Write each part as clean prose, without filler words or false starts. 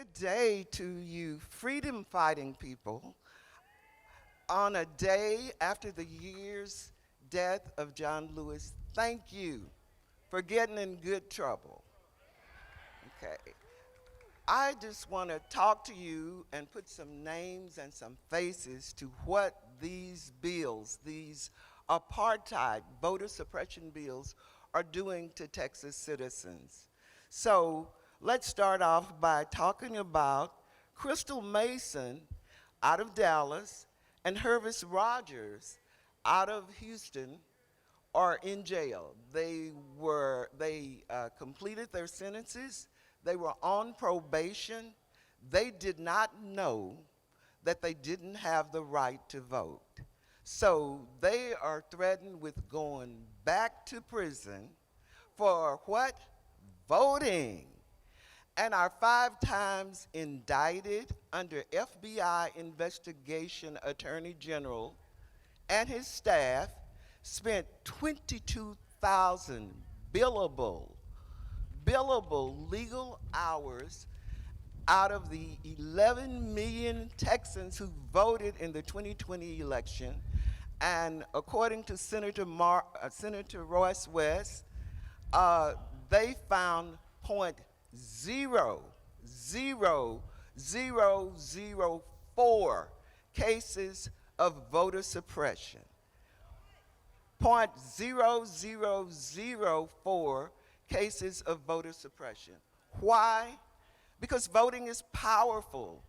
Good day to you, freedom fighting people, on a day after the year's death of John Lewis. Thank you for getting in good trouble. Okay. I just want to talk to you and put some names and some faces to what these bills, these apartheid voter suppression bills, are doing to Texas citizens. So let's start off by talking about Crystal Mason out of Dallas and Hervis Rogers out of Houston are in jail. They completed their sentences. They were on probation. They did not know that they didn't have the right to vote. So they are threatened with going back to prison for what? Voting. And our 5 times indicted under FBI investigation Attorney General and his staff spent 22,000 billable legal hours out of the 11 million Texans who voted in the 2020 election. And according to Senator Royce West, they found .00004 cases of voter suppression. 0.0004 cases of voter suppression. Why? Because voting is powerful.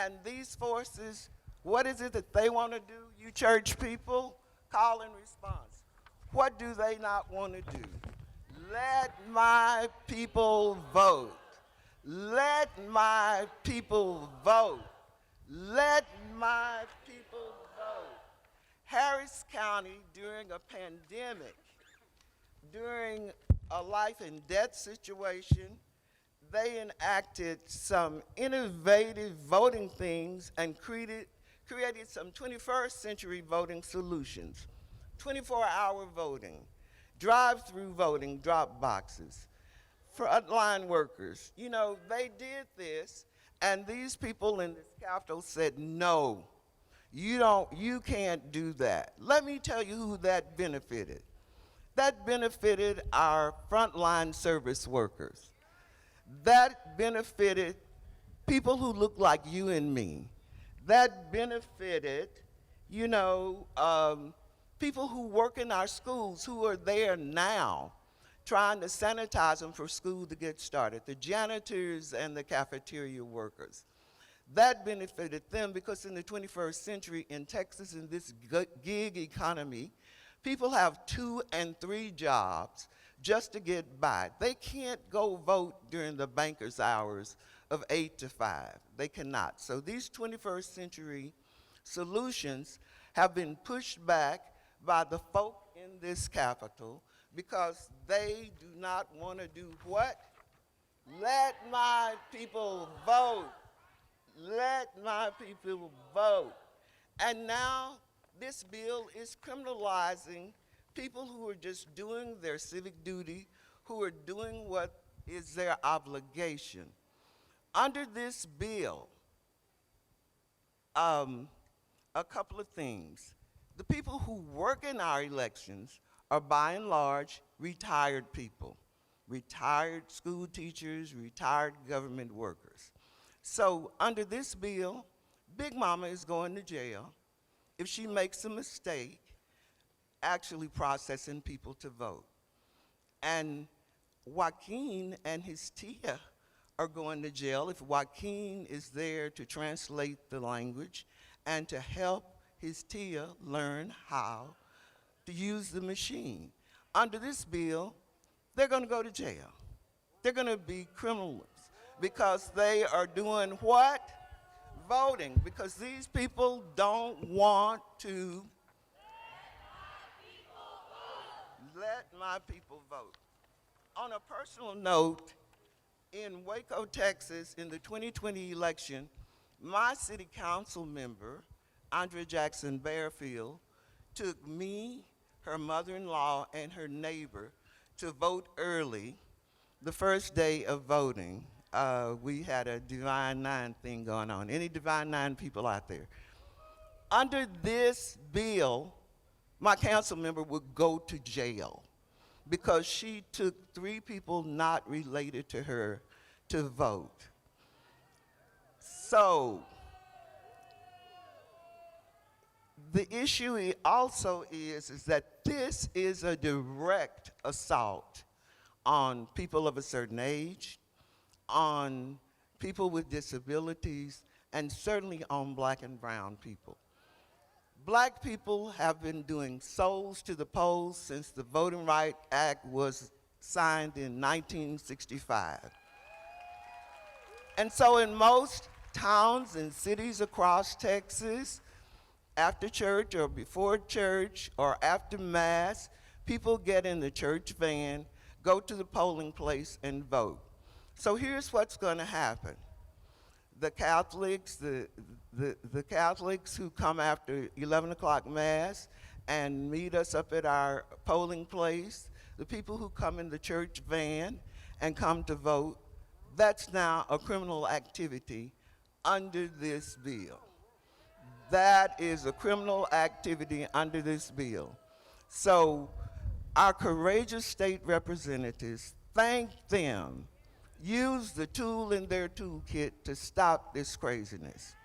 And these forces, what is it that they want to do, you church people? Call and response. What do they not want to do? Let my people vote. Let my people vote. Let my people vote. Harris County, during a pandemic, during a life and death situation, they enacted some innovative voting things and created some 21st century voting solutions. 24-hour voting, drive-through voting, drop boxes, frontline workers. You know, they did this, and these people in this Capitol said, no, you can't do that. Let me tell you who that benefited. That benefited our frontline service workers. That benefited people who look like you and me. That benefited, people who work in our schools who are there now trying to sanitize them for school to get started, the janitors and the cafeteria workers. That benefited them because in the 21st century in Texas, in this gig economy, people have 2 and 3 jobs just to get by. They can't go vote during the banker's hours of 8 to 5. They cannot. So these 21st century solutions have been pushed back by the folk in this Capitol because they do not want to do what? Let my people vote. Let my people vote. And now this bill is criminalizing people who are just doing their civic duty, who are doing what is their obligation. Under this bill, a couple of things. The people who work in our elections are by and large retired people, retired school teachers, retired government workers. So under this bill, Big Mama is going to jail if she makes a mistake actually processing people to vote. And Joaquin and his Tia are going to jail if Joaquin is there to translate the language and to help his Tia learn how to use the machine. Under this bill, they're going to go to jail. They're going to be criminals because they are doing what? Voting, because these people don't want to let my people vote. On a personal note, in Waco, Texas, in the 2020 election, my city council member, Andrea Jackson Bearfield, took me, her mother-in-law, and her neighbor to vote early the first day of voting. we had a Divine Nine thing going on. Any Divine Nine people out there? Under this bill, my council member would go to jail because she took 3 people not related to her to vote. So the issue also is that this is a direct assault on people of a certain age, on people with disabilities, and certainly on black and brown people. Black people have been doing souls to the polls since the Voting Rights Act was signed in 1965. And so in most towns and cities across Texas, after church or before church or after Mass, people get in the church van, go to the polling place and vote. So here's what's going to happen. The Catholics, the Catholics who come after 11 o'clock Mass and meet us up at our polling place, the people who come in the church van and come to vote, that's now a criminal activity under this bill. That is a criminal activity under this bill. So our courageous state representatives, thank them, use the tool in their toolkit to stop this craziness.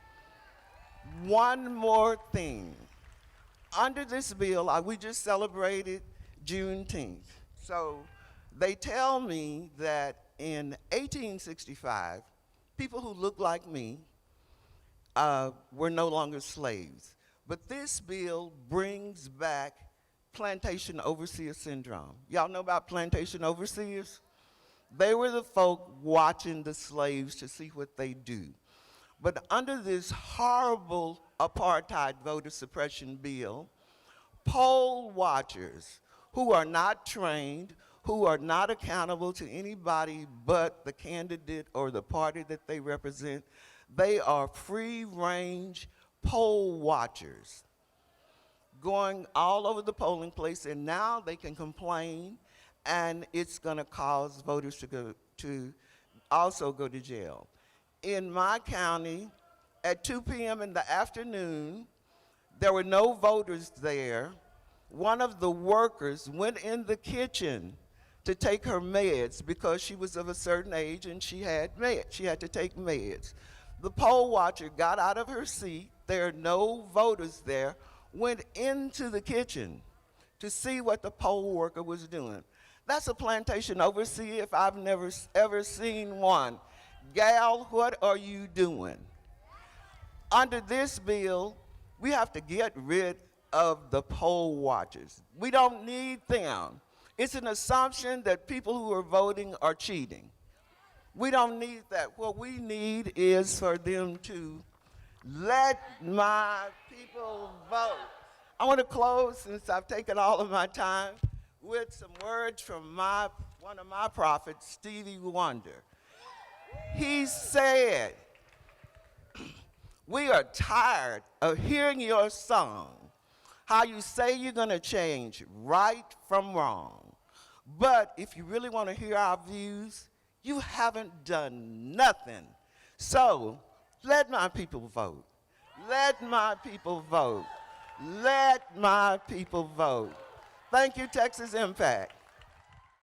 One more thing. Under this bill, we just celebrated Juneteenth. So they tell me that in 1865, people who look like me were no longer slaves. But this bill brings back plantation overseer syndrome. Y'all know about plantation overseers? They were the folk watching the slaves to see what they do. But under this horrible apartheid voter suppression bill, poll watchers who are not trained, who are not accountable to anybody but the candidate or the party that they represent, they are free-range poll watchers going all over the polling place, and now they can complain, and it's going to cause voters to also go to jail. In my county, at 2 p.m. in the afternoon, there were no voters there. One of the workers went in the kitchen to take her meds because she was of a certain age and she had meds. She had to take meds. The poll watcher got out of her seat, there are no voters there, went into the kitchen to see what the poll worker was doing. That's a plantation overseer if I've never ever seen one. Gal, what are you doing? Under this bill, we have to get rid of the poll watchers. We don't need them. It's an assumption that people who are voting are cheating. We don't need that. What we need is for them to let my people vote. I want to close, since I've taken all of my time, with some words from one of my prophets, Stevie Wonder. He said, "We are tired of hearing your song, how you say you're going to change right from wrong. But if you really want to hear our views, you haven't done nothing. So let my people vote. Let my people vote. Let my people vote." Thank you, Texas Impact.